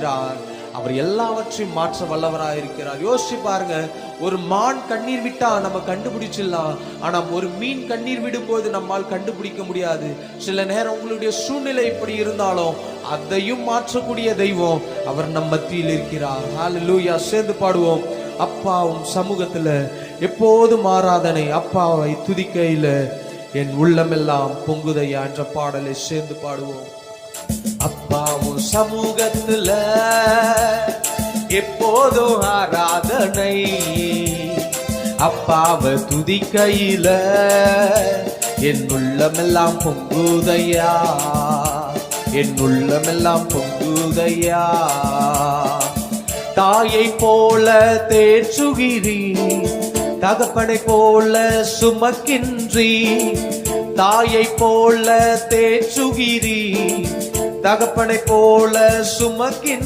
இருக்கிறார். அவர் எல்லாவற்றையும் மாற்ற வல்லவராக இருக்கிறார். யோசிச்சு பாருங்க, ஒரு மான் கண்ணீர் விட்டா நம்ம கண்டுபிடிச்சிடலாம், ஆனா ஒரு மீன் கண்ணீர் விடும்போது நம்மால் கண்டுபிடிக்க முடியாது. சில நேரம் உங்களுடைய சூழ்நிலை இப்படி இருந்தாலும் அதையும் மாற்றக்கூடிய தெய்வம் அவர் நம் மத்தியில் இருக்கிறார். ஹல்லேலூயா. சேர்ந்து பாடுவோம். அப்பாவும் சமூகத்துல எப்போதும் ஆராதனை, அப்பாவை துதிக்கையில என் உள்ளமெல்லாம் பொங்குதையா என்ற பாடலை சேர்ந்து பாடுவோம். அப்பாவும் சமூகத்துல எப்போதும் ஆராதனை, அப்பாவை துதிக்கையில என் உள்ளமெல்லாம் பொங்குதையா, என் உள்ளமெல்லாம் பொங்குதையா. தாயை போல தேற்றுகிறீ, தகப்பனை போல சுமக்கின்றீ. தாயை போல தேற்றுகிறீ, தகப்பனை போல சுமக்கின்ற